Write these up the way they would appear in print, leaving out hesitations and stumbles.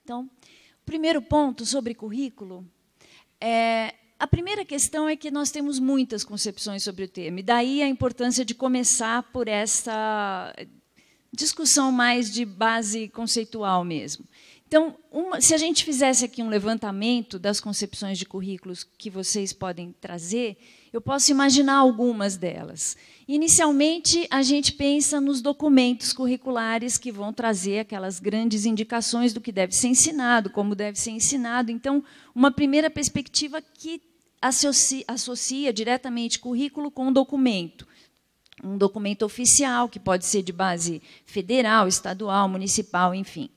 Então, o primeiro ponto sobre currículo a primeira questão é que nós temos muitas concepções sobre o tema, e daí a importância de começar por essa discussão mais de base conceitual mesmo. Então, se a gente fizesse aqui um levantamento das concepções de currículos que vocês podem trazer, eu posso imaginar algumas delas. Inicialmente, a gente pensa nos documentos curriculares que vão trazer aquelas grandes indicações do que deve ser ensinado, como deve ser ensinado. Então, uma primeira perspectiva que associa diretamente currículo com documento. Um documento oficial, que pode ser de base federal, estadual, municipal, enfim.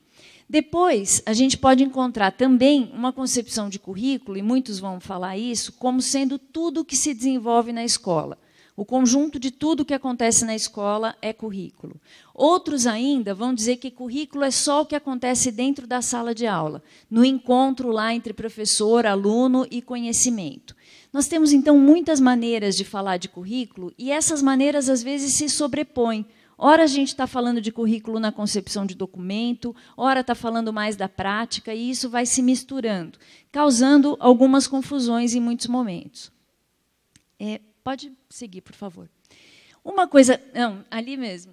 Depois, a gente pode encontrar também uma concepção de currículo, e muitos vão falar isso, como sendo tudo o que se desenvolve na escola. O conjunto de tudo que acontece na escola é currículo. Outros ainda vão dizer que currículo é só o que acontece dentro da sala de aula, no encontro lá entre professor, aluno e conhecimento. Nós temos, então, muitas maneiras de falar de currículo, e essas maneiras, às vezes, se sobrepõem. Ora, a gente está falando de currículo na concepção de documento, ora está falando mais da prática, e isso vai se misturando, causando algumas confusões em muitos momentos. Pode seguir, por favor. Uma coisa... Não, ali mesmo,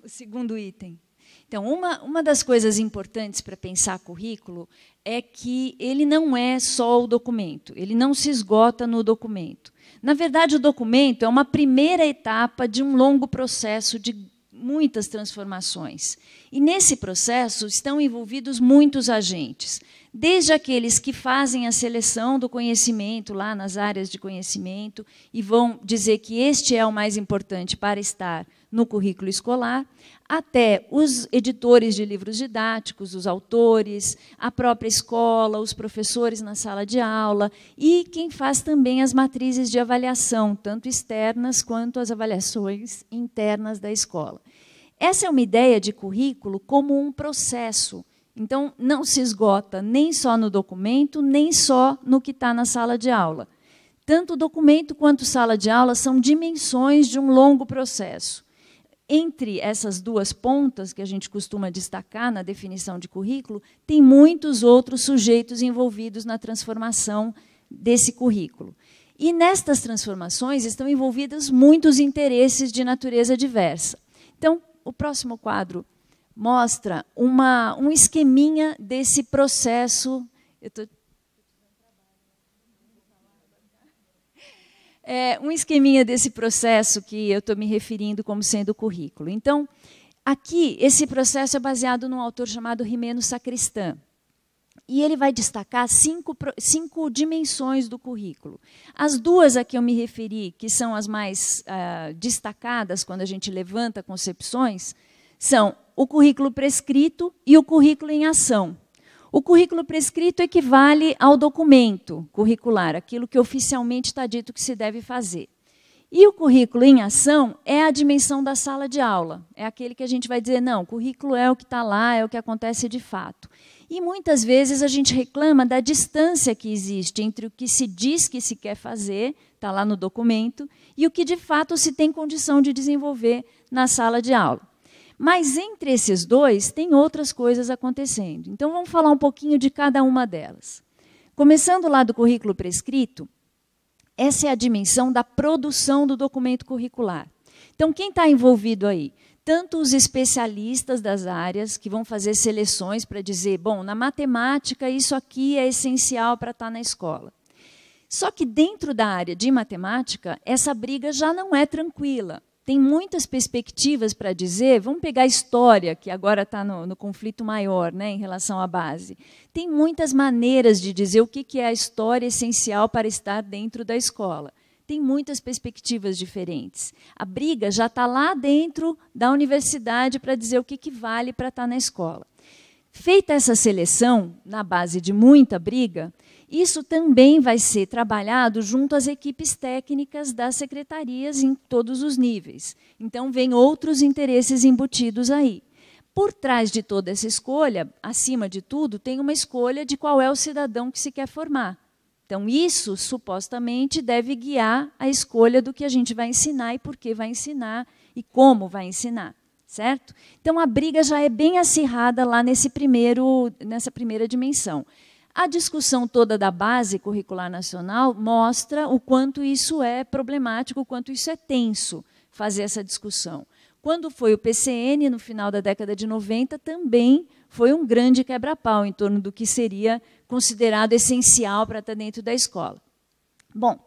o segundo item. Então, uma das coisas importantes para pensar currículo é que ele não é só o documento, ele não se esgota no documento. Na verdade, o documento é uma primeira etapa de um longo processo de muitas transformações. E, nesse processo, estão envolvidos muitos agentes, desde aqueles que fazem a seleção do conhecimento, lá nas áreas de conhecimento, e vão dizer que este é o mais importante para estar no currículo escolar, até os editores de livros didáticos, os autores, a própria escola, os professores na sala de aula, e quem faz também as matrizes de avaliação, tanto externas quanto as avaliações internas da escola. Essa é uma ideia de currículo como um processo. Então, não se esgota nem só no documento, nem só no que está na sala de aula. Tanto o documento quanto a sala de aula são dimensões de um longo processo. Entre essas duas pontas, que a gente costuma destacar na definição de currículo, tem muitos outros sujeitos envolvidos na transformação desse currículo. E nestas transformações estão envolvidos muitos interesses de natureza diversa. Então, o próximo quadro mostra um esqueminha desse processo. Um esqueminha desse processo que eu estou me referindo como sendo o currículo. Então, aqui, esse processo é baseado num autor chamado Gimeno Sacristán. E ele vai destacar cinco dimensões do currículo. As duas a que eu me referi, que são as mais destacadas quando a gente levanta concepções, são o currículo prescrito e o currículo em ação. O currículo prescrito equivale ao documento curricular, aquilo que oficialmente está dito que se deve fazer. E o currículo em ação é a dimensão da sala de aula. É aquele que a gente vai dizer, não, o currículo é o que está lá, é o que acontece de fato. E muitas vezes a gente reclama da distância que existe entre o que se diz que se quer fazer, está lá no documento, e o que de fato se tem condição de desenvolver na sala de aula. Mas entre esses dois tem outras coisas acontecendo. Então vamos falar um pouquinho de cada uma delas. Começando lá do currículo prescrito, essa é a dimensão da produção do documento curricular. Então quem está envolvido aí? Tanto os especialistas das áreas, que vão fazer seleções para dizer, bom, na matemática isso aqui é essencial para estar na escola. Só que dentro da área de matemática, essa briga já não é tranquila. Tem muitas perspectivas para dizer, vamos pegar a história, que agora está no conflito maior, né, em relação à base. Tem muitas maneiras de dizer o que é a história essencial para estar dentro da escola. Tem muitas perspectivas diferentes. A briga já está lá dentro da universidade para dizer o que vale para estar na escola. Feita essa seleção, na base de muita briga, isso também vai ser trabalhado junto às equipes técnicas das secretarias em todos os níveis. Então, vem outros interesses embutidos aí. Por trás de toda essa escolha, acima de tudo, tem uma escolha de qual é o cidadão que se quer formar. Então, isso, supostamente, deve guiar a escolha do que a gente vai ensinar e por que vai ensinar e como vai ensinar. certo? Então, a briga já é bem acirrada lá nessa primeira dimensão. A discussão toda da base curricular nacional mostra o quanto isso é problemático, o quanto isso é tenso, fazer essa discussão. Quando foi o PCN, no final da década de 90, também foi um grande quebra-pau em torno do que seria considerado essencial para estar dentro da escola. Bom,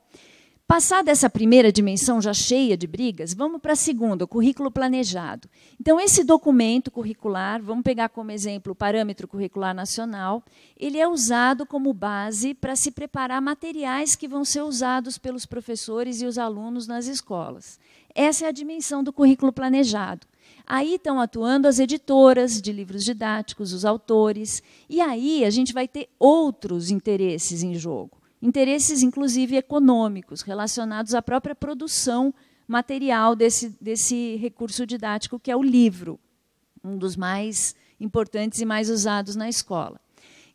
passada essa primeira dimensão já cheia de brigas, vamos para a segunda, o currículo planejado. Então, esse documento curricular, vamos pegar como exemplo o Parâmetro Curricular Nacional, ele é usado como base para se preparar materiais que vão ser usados pelos professores e os alunos nas escolas. Essa é a dimensão do currículo planejado. Aí estão atuando as editoras de livros didáticos, os autores, e aí a gente vai ter outros interesses em jogo. Interesses, inclusive, econômicos, relacionados à própria produção material desse recurso didático, que é o livro, um dos mais importantes e mais usados na escola.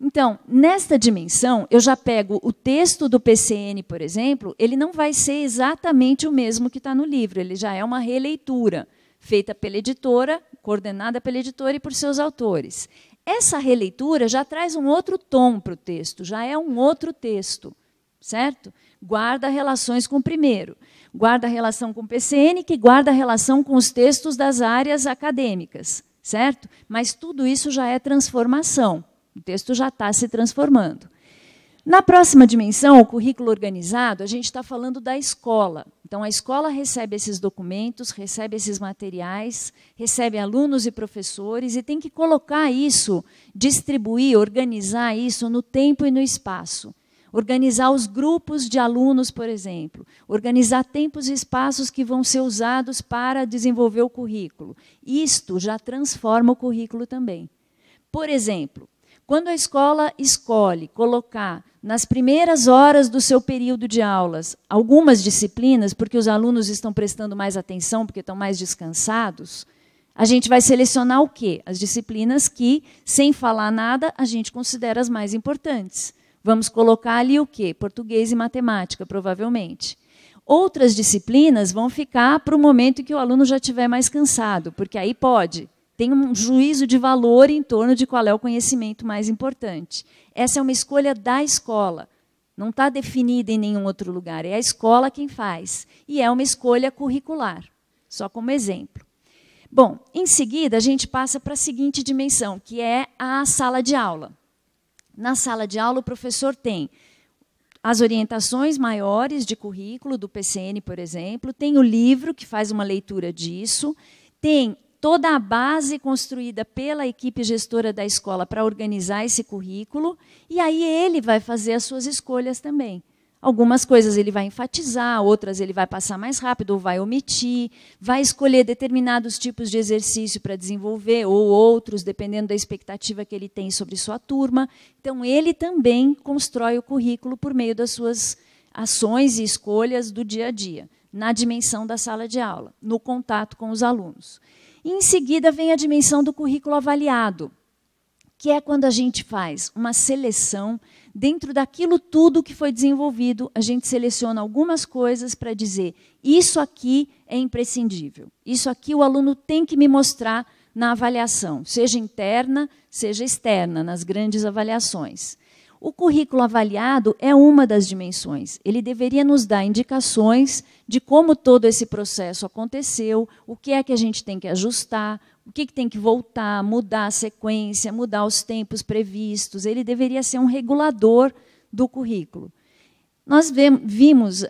Então, nesta dimensão, eu já pego o texto do PCN, por exemplo, ele não vai ser exatamente o mesmo que está no livro, ele já é uma releitura, feita pela editora, coordenada pela editora e por seus autores. Essa releitura já traz um outro tom para o texto, já é um outro texto, certo? Guarda relações com o primeiro, guarda relação com o PCN, que guarda relação com os textos das áreas acadêmicas, certo? Mas tudo isso já é transformação, o texto já está se transformando. Na próxima dimensão, o currículo organizado, a gente está falando da escola. Então, a escola recebe esses documentos, recebe esses materiais, recebe alunos e professores e tem que colocar isso, distribuir, organizar isso no tempo e no espaço. Organizar os grupos de alunos, por exemplo. Organizar tempos e espaços que vão ser usados para desenvolver o currículo. Isto já transforma o currículo também. Por exemplo, quando a escola escolhe colocar nas primeiras horas do seu período de aulas algumas disciplinas, porque os alunos estão prestando mais atenção, porque estão mais descansados, a gente vai selecionar o quê? As disciplinas que, sem falar nada, a gente considera as mais importantes. Vamos colocar ali o quê? Português e matemática, provavelmente. Outras disciplinas vão ficar para o momento em que o aluno já estiver mais cansado, porque aí pode. Tem um juízo de valor em torno de qual é o conhecimento mais importante. Essa é uma escolha da escola. Não está definida em nenhum outro lugar. É a escola quem faz. E é uma escolha curricular, só como exemplo. Bom, em seguida, a gente passa para a seguinte dimensão, que é a sala de aula. Na sala de aula, o professor tem as orientações maiores de currículo, do PCN, por exemplo, tem o livro, que faz uma leitura disso, tem toda a base construída pela equipe gestora da escola para organizar esse currículo, e aí ele vai fazer as suas escolhas também. Algumas coisas ele vai enfatizar, outras ele vai passar mais rápido ou vai omitir, vai escolher determinados tipos de exercício para desenvolver, ou outros, dependendo da expectativa que ele tem sobre sua turma. Então, ele também constrói o currículo por meio das suas ações e escolhas do dia a dia, na dimensão da sala de aula, no contato com os alunos. E, em seguida, vem a dimensão do currículo avaliado, que é quando a gente faz uma seleção. Dentro daquilo tudo que foi desenvolvido, a gente seleciona algumas coisas para dizer isso aqui é imprescindível, isso aqui o aluno tem que me mostrar na avaliação, seja interna, seja externa, nas grandes avaliações. O currículo avaliado é uma das dimensões. Ele deveria nos dar indicações de como todo esse processo aconteceu, o que é que a gente tem que ajustar, o que tem que voltar, mudar a sequência, mudar os tempos previstos. Ele deveria ser um regulador do currículo. Nós vimos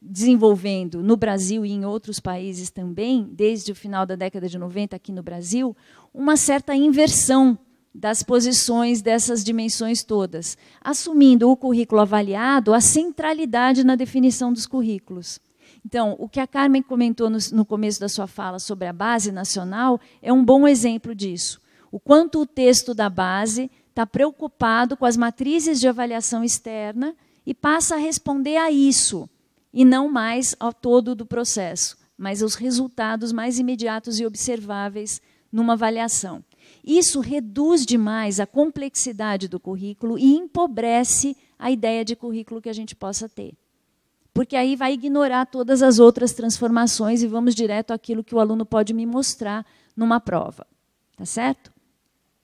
desenvolvendo no Brasil e em outros países também, desde o final da década de 90 aqui no Brasil, uma certa inversão das posições dessas dimensões todas, assumindo o currículo avaliado a centralidade na definição dos currículos. Então, o que a Carmen comentou no começo da sua fala sobre a base nacional é um bom exemplo disso. O quanto o texto da base está preocupado com as matrizes de avaliação externa e passa a responder a isso, e não mais ao todo do processo, mas aos resultados mais imediatos e observáveis numa avaliação. Isso reduz demais a complexidade do currículo e empobrece a ideia de currículo que a gente possa ter. porque aí vai ignorar todas as outras transformações e vamos direto àquilo que o aluno pode me mostrar numa prova. Tá certo?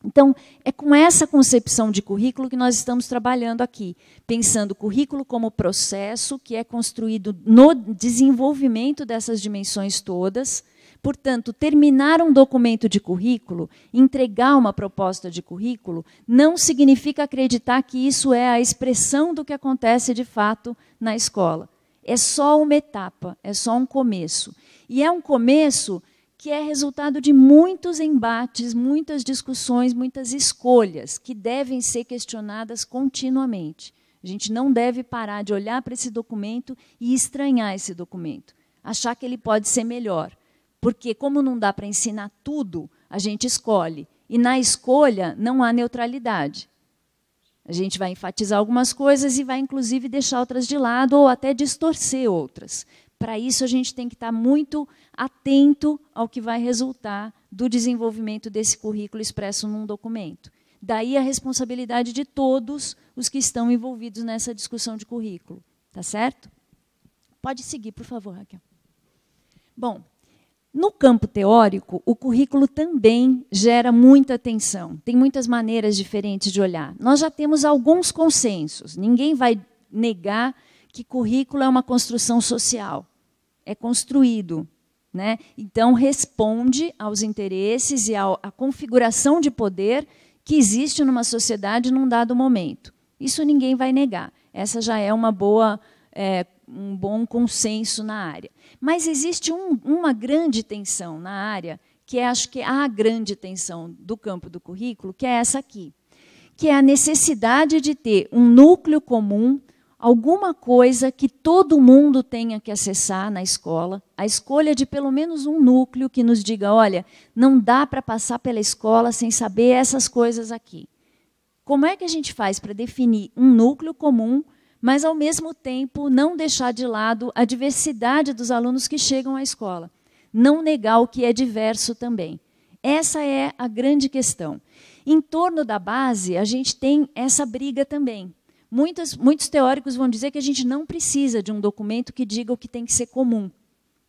Então, é com essa concepção de currículo que nós estamos trabalhando aqui, pensando o currículo como processo que é construído no desenvolvimento dessas dimensões todas. Portanto, terminar um documento de currículo, entregar uma proposta de currículo, não significa acreditar que isso é a expressão do que acontece de fato na escola. É só uma etapa, é só um começo. E é um começo que é resultado de muitos embates, muitas discussões, muitas escolhas, que devem ser questionadas continuamente. A gente não deve parar de olhar para esse documento e estranhar esse documento, achar que ele pode ser melhor. Porque, como não dá para ensinar tudo, a gente escolhe. E, na escolha, não há neutralidade. A gente vai enfatizar algumas coisas e vai, inclusive, deixar outras de lado ou até distorcer outras. Para isso, a gente tem que estar muito atento ao que vai resultar do desenvolvimento desse currículo expresso num documento. Daí a responsabilidade de todos os que estão envolvidos nessa discussão de currículo. Tá certo? Pode seguir, por favor, Raquel. Bom, no campo teórico, o currículo também gera muita tensão. Tem muitas maneiras diferentes de olhar. Nós já temos alguns consensos. Ninguém vai negar que currículo é uma construção social. É construído, né? Então, responde aos interesses e à configuração de poder que existe numa sociedade num dado momento. Isso ninguém vai negar. Essa já é um bom consenso na área. Mas existe uma grande tensão na área, que acho que é a grande tensão do campo do currículo, que é essa aqui, que é a necessidade de ter um núcleo comum, alguma coisa que todo mundo tenha que acessar na escola, a escolha de pelo menos um núcleo que nos diga, olha, não dá para passar pela escola sem saber essas coisas aqui. Como é que a gente faz para definir um núcleo comum, mas, ao mesmo tempo, não deixar de lado a diversidade dos alunos que chegam à escola? Não negar o que é diverso também. Essa é a grande questão. Em torno da base, a gente tem essa briga também. Muitos teóricos vão dizer que a gente não precisa de um documento que diga o que tem que ser comum.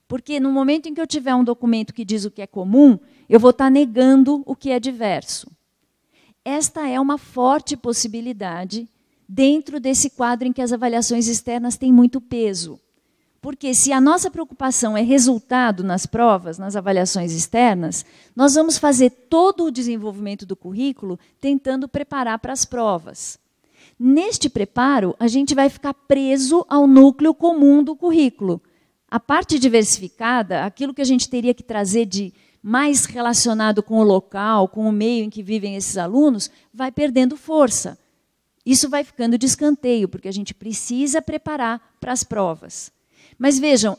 Porque, no momento em que eu tiver um documento que diz o que é comum, eu vou estar negando o que é diverso. Esta é uma forte possibilidade dentro desse quadro em que as avaliações externas têm muito peso. Porque, se a nossa preocupação é resultado nas provas, nas avaliações externas, nós vamos fazer todo o desenvolvimento do currículo tentando preparar para as provas. Neste preparo, a gente vai ficar preso ao núcleo comum do currículo. A parte diversificada, aquilo que a gente teria que trazer de mais relacionado com o local, com o meio em que vivem esses alunos, vai perdendo força. Isso vai ficando de escanteio, porque a gente precisa preparar para as provas. Mas vejam,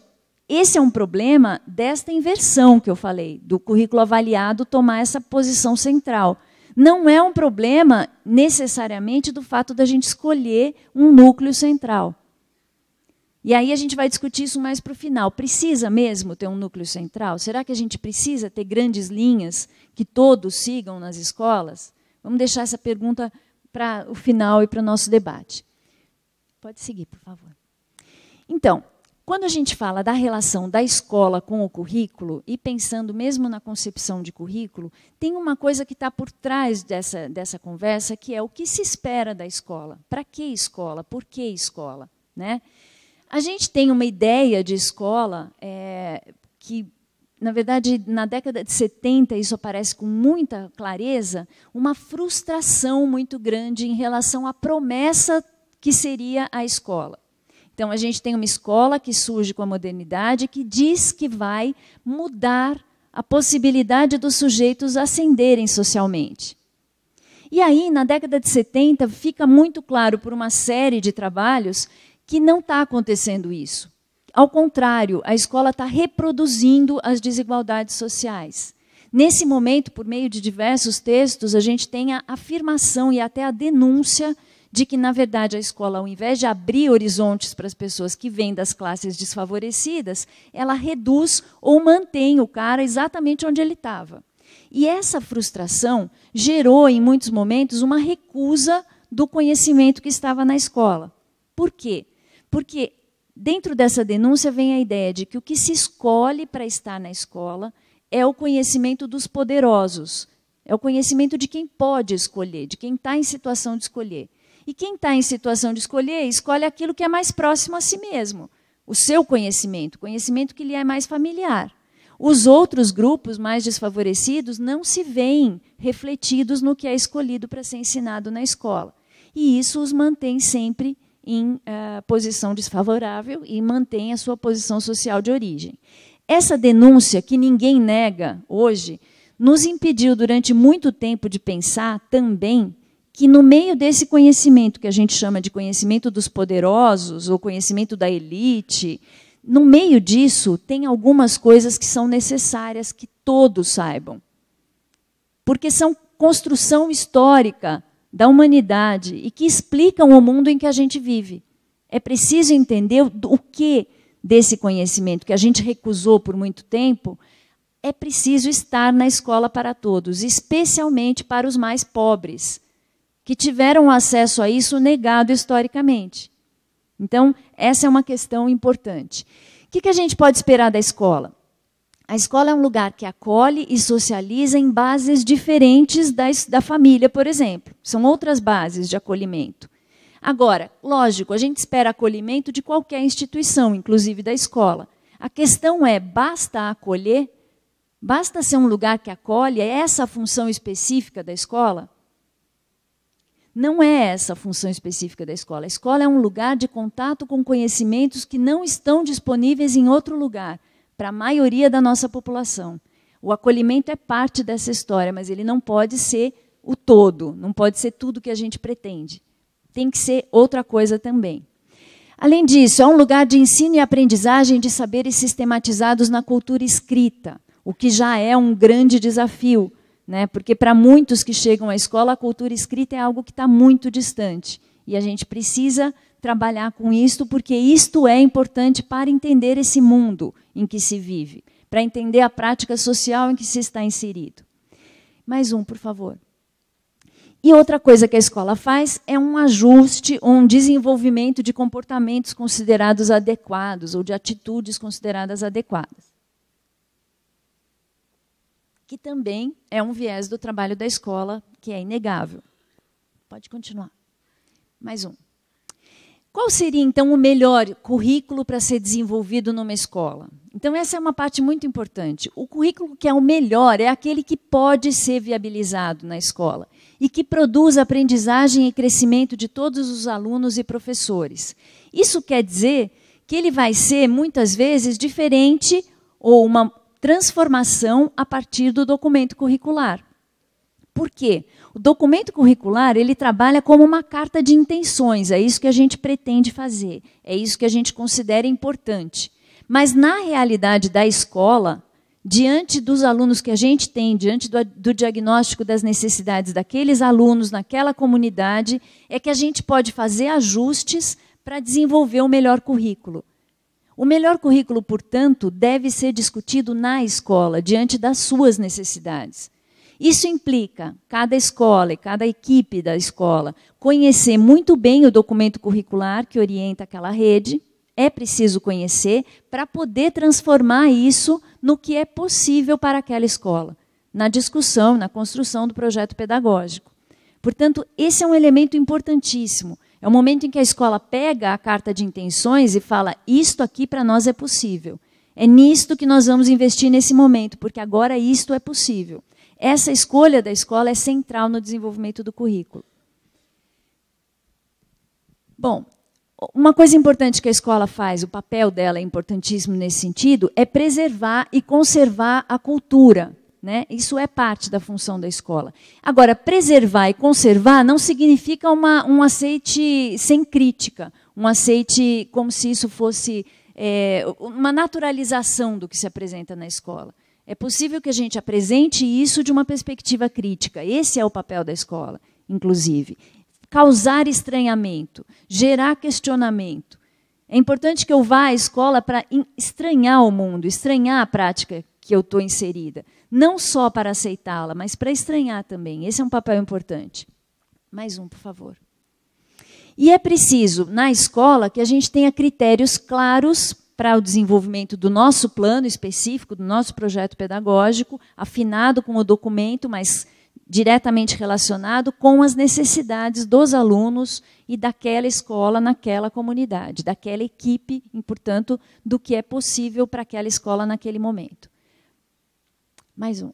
esse é um problema desta inversão que eu falei, do currículo avaliado tomar essa posição central. Não é um problema, necessariamente, do fato da gente escolher um núcleo central. E aí a gente vai discutir isso mais para o final. Precisa mesmo ter um núcleo central? Será que a gente precisa ter grandes linhas que todos sigam nas escolas? Vamos deixar essa pergunta para o final e para o nosso debate. Pode seguir, por favor. Então, quando a gente fala da relação da escola com o currículo, e pensando mesmo na concepção de currículo, tem uma coisa que está por trás dessa conversa, que é o que se espera da escola. Para que escola? Por que escola? Né? A gente tem uma ideia de escola que, na verdade, na década de 70, isso aparece com muita clareza, uma frustração muito grande em relação à promessa que seria a escola. Então, a gente tem uma escola que surge com a modernidade, que diz que vai mudar a possibilidade dos sujeitos ascenderem socialmente. E aí, na década de 70, fica muito claro por uma série de trabalhos que não está acontecendo isso. Ao contrário, a escola está reproduzindo as desigualdades sociais. Nesse momento, por meio de diversos textos, a gente tem a afirmação e até a denúncia de que, na verdade, a escola, ao invés de abrir horizontes para as pessoas que vêm das classes desfavorecidas, ela reduz ou mantém o cara exatamente onde ele estava. E essa frustração gerou, em muitos momentos, uma recusa do conhecimento que estava na escola. Por quê? Porque dentro dessa denúncia vem a ideia de que o que se escolhe para estar na escola é o conhecimento dos poderosos, é o conhecimento de quem pode escolher, de quem está em situação de escolher. E quem está em situação de escolher, escolhe aquilo que é mais próximo a si mesmo, o seu conhecimento, o conhecimento que lhe é mais familiar. Os outros grupos mais desfavorecidos não se veem refletidos no que é escolhido para ser ensinado na escola. E isso os mantém sempre em posição desfavorável e mantém a sua posição social de origem. Essa denúncia, que ninguém nega hoje, nos impediu durante muito tempo de pensar também que no meio desse conhecimento, que a gente chama de conhecimento dos poderosos, ou conhecimento da elite, no meio disso tem algumas coisas que são necessárias que todos saibam. Porque são construção histórica da humanidade e que explicam o mundo em que a gente vive. É preciso entender o que desse conhecimento que a gente recusou por muito tempo, é preciso estar na escola para todos, especialmente para os mais pobres, que tiveram acesso a isso negado historicamente. Então, essa é uma questão importante. O que a gente pode esperar da escola? A escola é um lugar que acolhe e socializa em bases diferentes da família, por exemplo. São outras bases de acolhimento. Agora, lógico, a gente espera acolhimento de qualquer instituição, inclusive da escola. A questão é, basta acolher? Basta ser um lugar que acolhe? É essa a função específica da escola? Não é essa a função específica da escola. A escola é um lugar de contato com conhecimentos que não estão disponíveis em outro lugar, para a maioria da nossa população. O acolhimento é parte dessa história, mas ele não pode ser o todo, não pode ser tudo que a gente pretende. Tem que ser outra coisa também. Além disso, é um lugar de ensino e aprendizagem de saberes sistematizados na cultura escrita, o que já é um grande desafio, né? Porque para muitos que chegam à escola, a cultura escrita é algo que está muito distante. E a gente precisa trabalhar com isto, porque isto é importante para entender esse mundo em que se vive, para entender a prática social em que se está inserido. Mais um, por favor. E outra coisa que a escola faz é um ajuste, um desenvolvimento de comportamentos considerados adequados, ou de atitudes consideradas adequadas. Que também é um viés do trabalho da escola, que é inegável. Pode continuar. Mais um. Qual seria, então, o melhor currículo para ser desenvolvido numa escola? Então, essa é uma parte muito importante. O currículo que é o melhor é aquele que pode ser viabilizado na escola e que produz aprendizagem e crescimento de todos os alunos e professores. Isso quer dizer que ele vai ser, muitas vezes, diferente ou uma transformação a partir do documento curricular. Por quê? O documento curricular ele trabalha como uma carta de intenções, é isso que a gente pretende fazer, é isso que a gente considera importante. Mas, na realidade da escola, diante dos alunos que a gente tem, diante do diagnóstico das necessidades daqueles alunos naquela comunidade, é que a gente pode fazer ajustes para desenvolver o melhor currículo. O melhor currículo, portanto, deve ser discutido na escola, diante das suas necessidades. Isso implica cada escola e cada equipe da escola conhecer muito bem o documento curricular que orienta aquela rede. É preciso conhecer para poder transformar isso no que é possível para aquela escola, na discussão, na construção do projeto pedagógico. Portanto, esse é um elemento importantíssimo. É o momento em que a escola pega a carta de intenções e fala, isto aqui para nós é possível. É nisto que nós vamos investir nesse momento, porque agora isto é possível. Essa escolha da escola é central no desenvolvimento do currículo. Bom, uma coisa importante que a escola faz, o papel dela é importantíssimo nesse sentido, é preservar e conservar a cultura, né? Isso é parte da função da escola. Agora, preservar e conservar não significa um aceite sem crítica, um aceite como se isso fosse uma naturalização do que se apresenta na escola. É possível que a gente apresente isso de uma perspectiva crítica. Esse é o papel da escola, inclusive. Causar estranhamento, gerar questionamento. É importante que eu vá à escola para estranhar o mundo, estranhar a prática que eu estou inserida. Não só para aceitá-la, mas para estranhar também. Esse é um papel importante. Mais um, por favor. E é preciso, na escola, que a gente tenha critérios claros para o desenvolvimento do nosso plano específico, do nosso projeto pedagógico, afinado com o documento, mas diretamente relacionado com as necessidades dos alunos e daquela escola naquela comunidade, daquela equipe, e, portanto, do que é possível para aquela escola naquele momento. Mais um.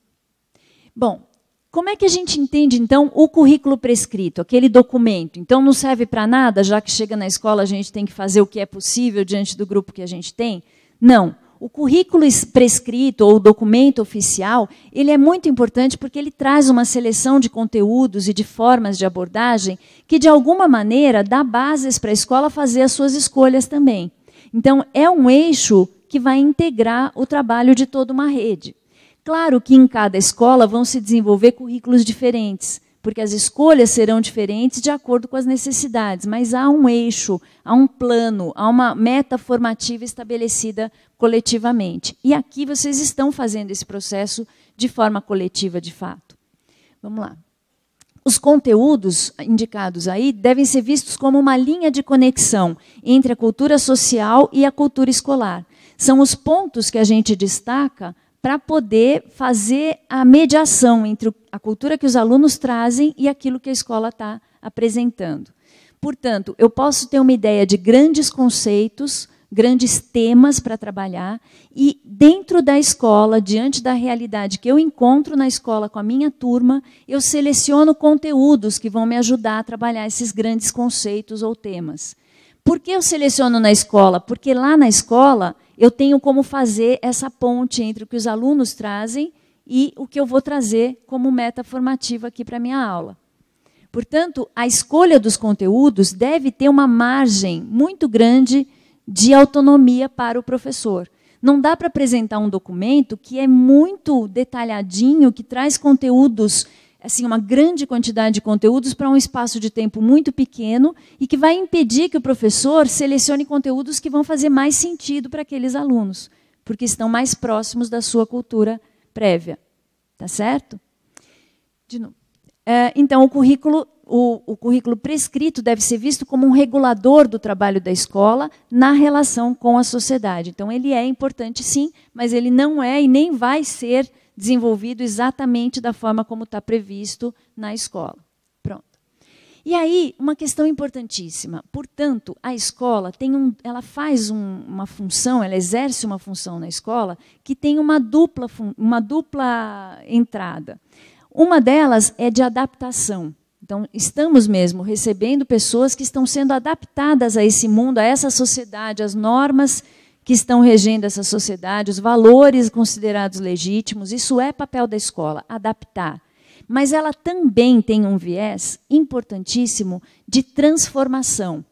Bom, como é que a gente entende, então, o currículo prescrito, aquele documento? Então, não serve para nada, já que chega na escola a gente tem que fazer o que é possível diante do grupo que a gente tem? Não. O currículo prescrito, ou o documento oficial, ele é muito importante porque ele traz uma seleção de conteúdos e de formas de abordagem que, de alguma maneira, dá bases para a escola fazer as suas escolhas também. Então, é um eixo que vai integrar o trabalho de toda uma rede. Claro que em cada escola vão se desenvolver currículos diferentes, porque as escolhas serão diferentes de acordo com as necessidades, mas há um eixo, há um plano, há uma meta formativa estabelecida coletivamente. E aqui vocês estão fazendo esse processo de forma coletiva, de fato. Vamos lá. Os conteúdos indicados aí devem ser vistos como uma linha de conexão entre a cultura social e a cultura escolar. São os pontos que a gente destaca para poder fazer a mediação entre a cultura que os alunos trazem e aquilo que a escola está apresentando. Portanto, eu posso ter uma ideia de grandes conceitos, grandes temas para trabalhar, e dentro da escola, diante da realidade que eu encontro na escola com a minha turma, eu seleciono conteúdos que vão me ajudar a trabalhar esses grandes conceitos ou temas. Por que eu seleciono na escola? Porque lá na escola eu tenho como fazer essa ponte entre o que os alunos trazem e o que eu vou trazer como meta formativa aqui para a minha aula. Portanto, a escolha dos conteúdos deve ter uma margem muito grande de autonomia para o professor. Não dá para apresentar um documento que é muito detalhadinho, que traz conteúdos, assim, uma grande quantidade de conteúdos para um espaço de tempo muito pequeno e que vai impedir que o professor selecione conteúdos que vão fazer mais sentido para aqueles alunos, porque estão mais próximos da sua cultura prévia. Tá certo? De novo. Então, o currículo prescrito deve ser visto como um regulador do trabalho da escola na relação com a sociedade. Então, ele é importante, sim, mas ele não é e nem vai ser desenvolvido exatamente da forma como está previsto na escola. Pronto. E aí, uma questão importantíssima. Portanto, a escola ela faz uma função, ela exerce uma função na escola que tem uma dupla entrada. Uma delas é de adaptação. Então, estamos mesmo recebendo pessoas que estão sendo adaptadas a esse mundo, a essa sociedade, as normas que estão regendo essa sociedade, os valores considerados legítimos. Isso é papel da escola, adaptar. Mas ela também tem um viés importantíssimo de transformação.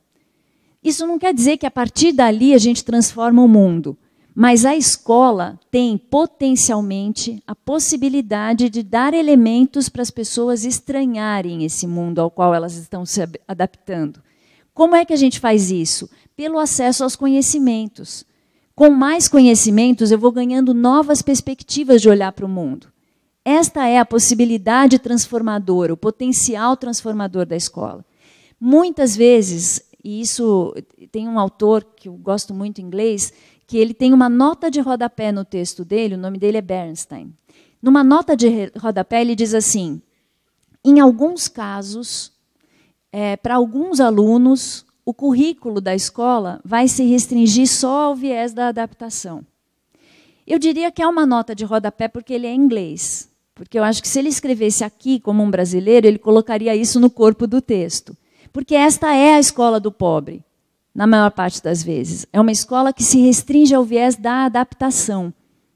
Isso não quer dizer que a partir dali a gente transforma o mundo, mas a escola tem potencialmente a possibilidade de dar elementos para as pessoas estranharem esse mundo ao qual elas estão se adaptando. Como é que a gente faz isso? Pelo acesso aos conhecimentos. Com mais conhecimentos, eu vou ganhando novas perspectivas de olhar para o mundo. Esta é a possibilidade transformadora, o potencial transformador da escola. Muitas vezes, e isso tem um autor que eu gosto muito em inglês, que ele tem uma nota de rodapé no texto dele, o nome dele é Bernstein. Numa nota de rodapé, ele diz assim, em alguns casos, para alguns alunos, o currículo da escola vai se restringir só ao viés da adaptação. Eu diria que é uma nota de rodapé porque ele é inglês. Porque eu acho que se ele escrevesse aqui como um brasileiro, ele colocaria isso no corpo do texto. Porque esta é a escola do pobre, na maior parte das vezes. É uma escola que se restringe ao viés da adaptação.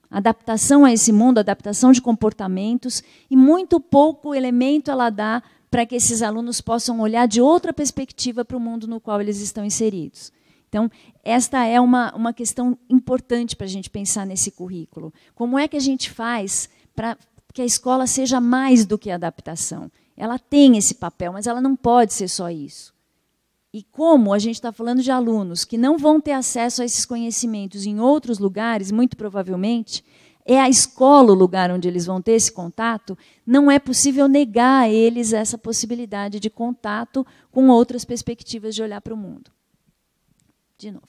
Adaptação a esse mundo, adaptação de comportamentos, e muito pouco elemento ela dá para que esses alunos possam olhar de outra perspectiva para o mundo no qual eles estão inseridos. Então, esta é uma questão importante para a gente pensar nesse currículo. Como é que a gente faz para que a escola seja mais do que adaptação? Ela tem esse papel, mas ela não pode ser só isso. E como a gente está falando de alunos que não vão ter acesso a esses conhecimentos em outros lugares, muito provavelmente, é a escola o lugar onde eles vão ter esse contato, não é possível negar a eles essa possibilidade de contato com outras perspectivas de olhar para o mundo. De novo.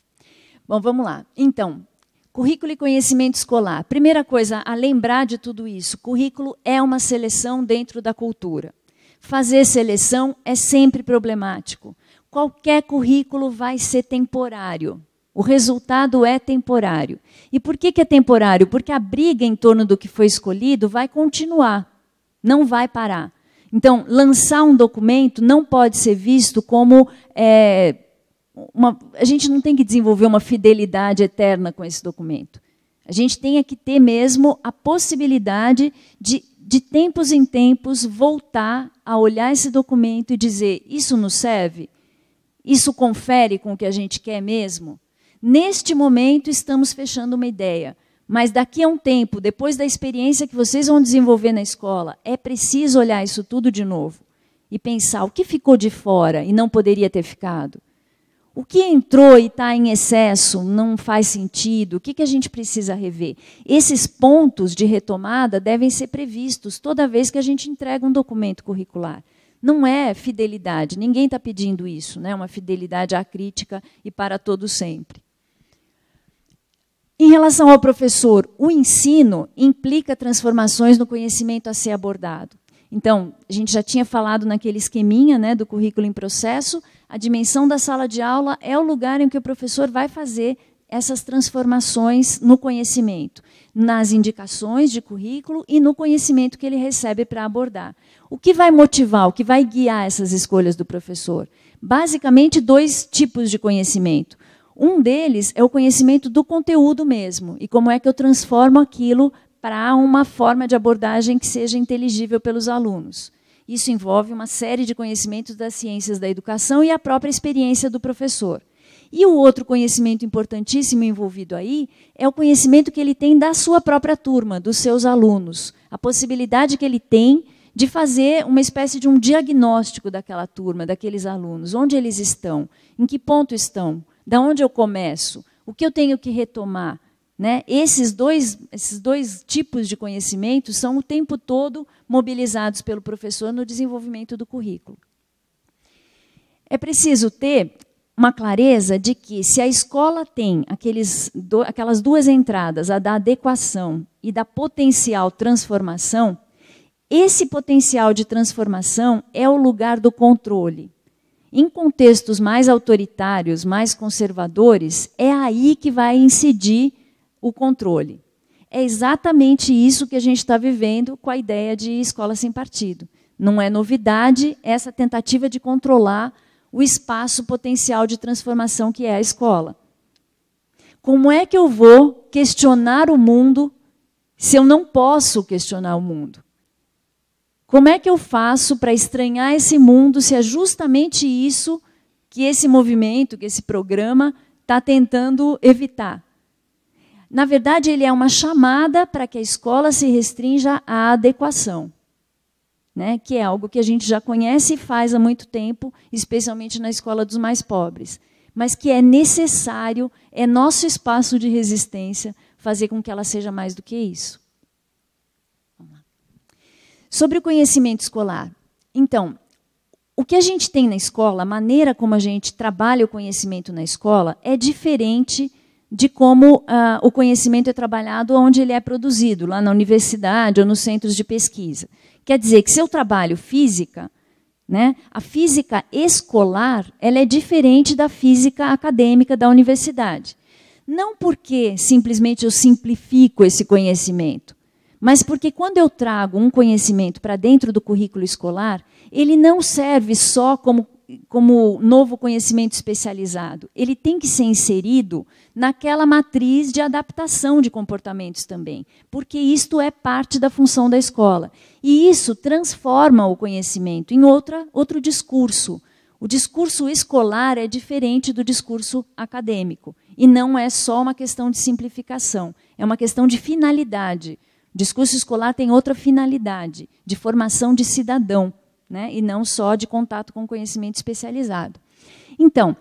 Bom, vamos lá. Então, currículo e conhecimento escolar. Primeira coisa a lembrar de tudo isso, currículo é uma seleção dentro da cultura. Fazer seleção é sempre problemático. Qualquer currículo vai ser temporário. O resultado é temporário. E por que é temporário? Porque a briga em torno do que foi escolhido vai continuar, não vai parar. Então, lançar um documento não pode ser visto como... a gente não tem que desenvolver uma fidelidade eterna com esse documento. A gente tem que ter mesmo a possibilidade de tempos em tempos, voltar a olhar esse documento e dizer, isso nos serve? Isso confere com o que a gente quer mesmo? Neste momento, estamos fechando uma ideia, mas daqui a um tempo, depois da experiência que vocês vão desenvolver na escola, é preciso olhar isso tudo de novo e pensar o que ficou de fora e não poderia ter ficado. O que entrou e está em excesso não faz sentido, o que a gente precisa rever? Esses pontos de retomada devem ser previstos toda vez que a gente entrega um documento curricular. Não é fidelidade, ninguém está pedindo isso, né? Uma fidelidade à crítica e para todo sempre. Em relação ao professor, o ensino implica transformações no conhecimento a ser abordado. Então, a gente já tinha falado naquele esqueminha, né, do currículo em processo, a dimensão da sala de aula é o lugar em que o professor vai fazer essas transformações no conhecimento, nas indicações de currículo e no conhecimento que ele recebe para abordar. O que vai motivar, o que vai guiar essas escolhas do professor? Basicamente, 2 tipos de conhecimento. Um deles é o conhecimento do conteúdo mesmo, e como é que eu transformo aquilo para uma forma de abordagem que seja inteligível pelos alunos. Isso envolve uma série de conhecimentos das ciências da educação e a própria experiência do professor. E o outro conhecimento importantíssimo envolvido aí é o conhecimento que ele tem da sua própria turma, dos seus alunos. A possibilidade que ele tem de fazer uma espécie de um diagnóstico daquela turma, daqueles alunos. Onde eles estão? Em que ponto estão? Da onde eu começo? O que eu tenho que retomar? Né? Esses dois tipos de conhecimento são o tempo todo mobilizados pelo professor no desenvolvimento do currículo. É preciso ter uma clareza de que, se a escola tem aquelas 2 entradas, a da adequação e da potencial transformação, esse potencial de transformação é o lugar do controle. Em contextos mais autoritários, mais conservadores, é aí que vai incidir o controle. É exatamente isso que a gente está vivendo com a ideia de escola sem partido. Não é novidade essa tentativa de controlar o espaço potencial de transformação que é a escola. Como é que eu vou questionar o mundo se eu não posso questionar o mundo? Como é que eu faço para estranhar esse mundo se é justamente isso que esse movimento, que esse programa está tentando evitar? Na verdade, ele é uma chamada para que a escola se restrinja à adequação, né? Que é algo que a gente já conhece e faz há muito tempo, especialmente na escola dos mais pobres, mas que é necessário, é nosso espaço de resistência fazer com que ela seja mais do que isso. Sobre o conhecimento escolar. Então, o que a gente tem na escola, a maneira como a gente trabalha o conhecimento na escola, é diferente de como o conhecimento é trabalhado onde ele é produzido, lá na universidade ou nos centros de pesquisa. Quer dizer que, se eu trabalho física, né, a física escolar ela é diferente da física acadêmica da universidade. Não porque simplesmente eu simplifico esse conhecimento, mas porque, quando eu trago um conhecimento para dentro do currículo escolar, ele não serve só como novo conhecimento especializado. Ele tem que ser inserido naquela matriz de adaptação de comportamentos também, porque isto é parte da função da escola. E isso transforma o conhecimento em outro discurso. O discurso escolar é diferente do discurso acadêmico. E não é só uma questão de simplificação, é uma questão de finalidade. O discurso escolar tem outra finalidade, de formação de cidadão, né? E não só de contato com conhecimento especializado. Então,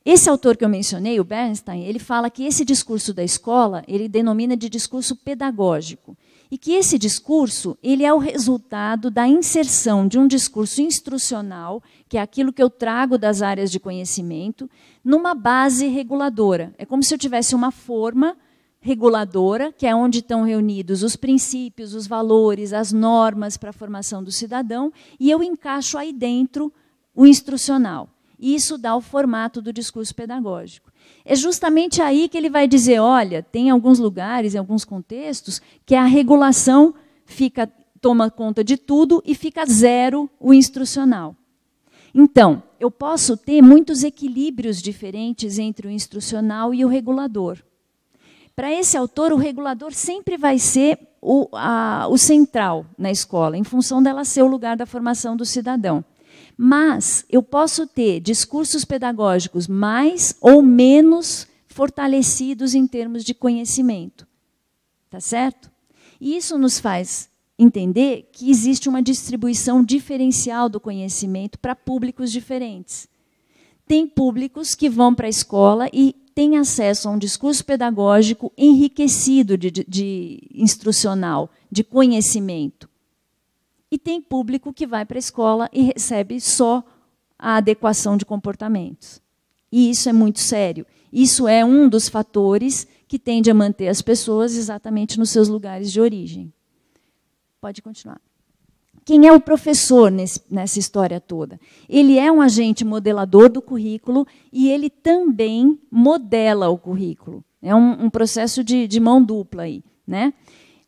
Esse autor que eu mencionei, o Bernstein, ele fala que esse discurso da escola, ele denomina de discurso pedagógico. E que esse discurso, ele é o resultado da inserção de um discurso instrucional, que é aquilo que eu trago das áreas de conhecimento, numa base reguladora. É como se eu tivesse uma forma reguladora, que é onde estão reunidos os princípios, os valores, as normas para a formação do cidadão, e eu encaixo aí dentro o instrucional. E isso dá o formato do discurso pedagógico. É justamente aí que ele vai dizer, olha, tem alguns lugares, em alguns contextos, que a regulação toma conta de tudo e fica zero o instrucional. Então, eu posso ter muitos equilíbrios diferentes entre o instrucional e o regulador. Para esse autor, o regulador sempre vai ser o central na escola, em função dela ser o lugar da formação do cidadão. Mas eu posso ter discursos pedagógicos mais ou menos fortalecidos em termos de conhecimento. Tá certo? E isso nos faz entender que existe uma distribuição diferencial do conhecimento para públicos diferentes. Tem públicos que vão para a escola e têm acesso a um discurso pedagógico enriquecido de instrucional, de conhecimento. E tem público que vai para a escola e recebe só a adequação de comportamentos. E isso é muito sério. Isso é um dos fatores que tende a manter as pessoas exatamente nos seus lugares de origem. Pode continuar. Quem é o professor nessa história toda? Ele é um agente modelador do currículo e ele também modela o currículo. É um processo de mão dupla aí, né?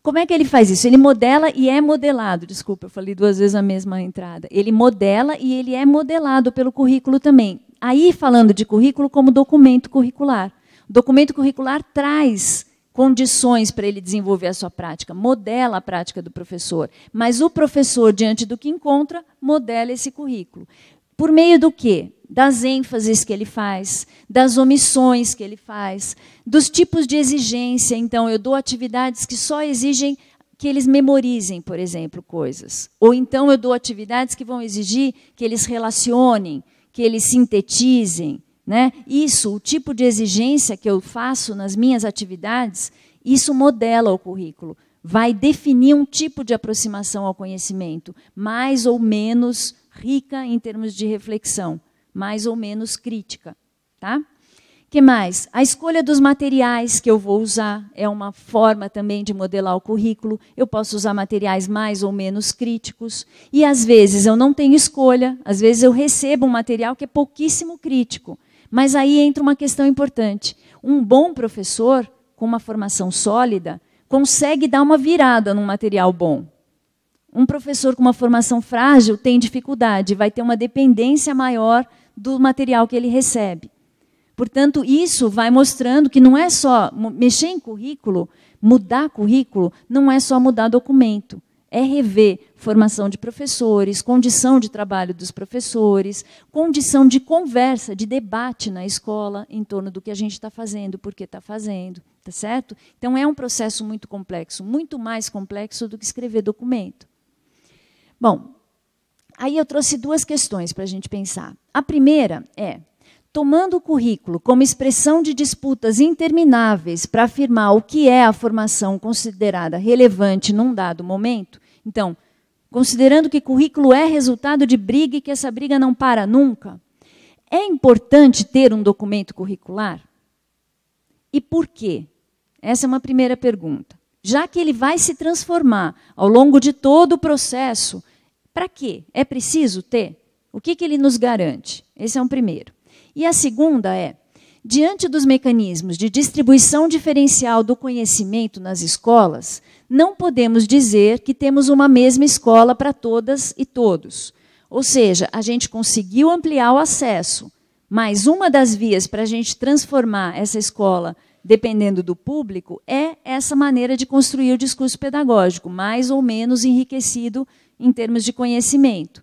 Como é que ele faz isso? Ele modela e é modelado. Desculpa, eu falei 2 vezes a mesma entrada. Ele modela e ele é modelado pelo currículo também. Aí, falando de currículo como documento curricular. O documento curricular traz condições para ele desenvolver a sua prática, modela a prática do professor. Mas o professor, diante do que encontra, modela esse currículo. Por meio do quê? Das ênfases que ele faz, das omissões que ele faz, dos tipos de exigência. Então, eu dou atividades que só exigem que eles memorizem, por exemplo, coisas. Ou então eu dou atividades que vão exigir que eles relacionem, que eles sintetizem. Né? Isso, o tipo de exigência que eu faço nas minhas atividades, isso modela o currículo. Vai definir um tipo de aproximação ao conhecimento, mais ou menos rica em termos de reflexão, mais ou menos crítica. Tá? Que mais? A escolha dos materiais que eu vou usar é uma forma também de modelar o currículo. Eu posso usar materiais mais ou menos críticos. E, às vezes, eu não tenho escolha. Às vezes, eu recebo um material que é pouquíssimo crítico. Mas aí entra uma questão importante. Um bom professor, com uma formação sólida, consegue dar uma virada num material bom. Um professor com uma formação frágil tem dificuldade, vai ter uma dependência maior do material que ele recebe. Portanto, isso vai mostrando que não é só mexer em currículo, mudar currículo, não é só mudar documento. É rever formação de professores, condição de trabalho dos professores, condição de conversa, de debate na escola em torno do que a gente está fazendo, por que está fazendo, tá certo? Então, é um processo muito complexo, muito mais complexo do que escrever documento. Bom, aí eu trouxe 2 questões para a gente pensar. A primeira é, tomando o currículo como expressão de disputas intermináveis para afirmar o que é a formação considerada relevante num dado momento, então, considerando que currículo é resultado de briga e que essa briga não para nunca, é importante ter um documento curricular? E por quê? Essa é uma primeira pergunta. Já que ele vai se transformar ao longo de todo o processo, para quê? É preciso ter? O que ele nos garante? Esse é um primeiro. E a segunda é, diante dos mecanismos de distribuição diferencial do conhecimento nas escolas, não podemos dizer que temos uma mesma escola para todas e todos. Ou seja, a gente conseguiu ampliar o acesso, mas uma das vias para a gente transformar essa escola, dependendo do público, é essa maneira de construir o discurso pedagógico, mais ou menos enriquecido em termos de conhecimento.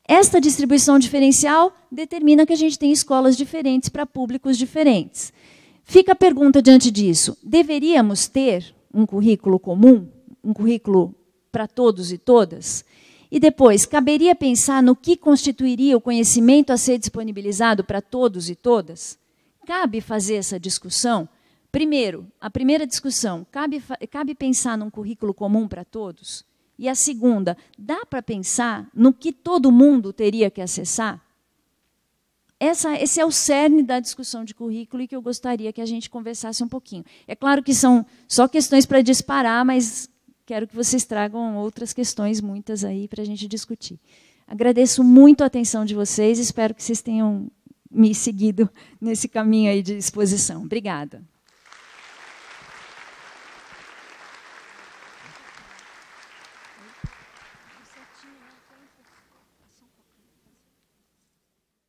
Esta distribuição diferencial determina que a gente tem escolas diferentes para públicos diferentes. Fica a pergunta diante disso, deveríamos ter um currículo comum, um currículo para todos e todas? E depois, caberia pensar no que constituiria o conhecimento a ser disponibilizado para todos e todas? cabe fazer essa discussão? Primeiro, a primeira discussão, cabe pensar num currículo comum para todos? E a segunda, dá para pensar no que todo mundo teria que acessar? Esse é o cerne da discussão de currículo e que eu gostaria que a gente conversasse um pouquinho. É claro que são só questões para disparar, mas quero que vocês tragam outras questões, muitas aí, para a gente discutir. Agradeço muito a atenção de vocês, espero que vocês tenham me seguido nesse caminho aí de exposição. Obrigada.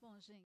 Bom, gente.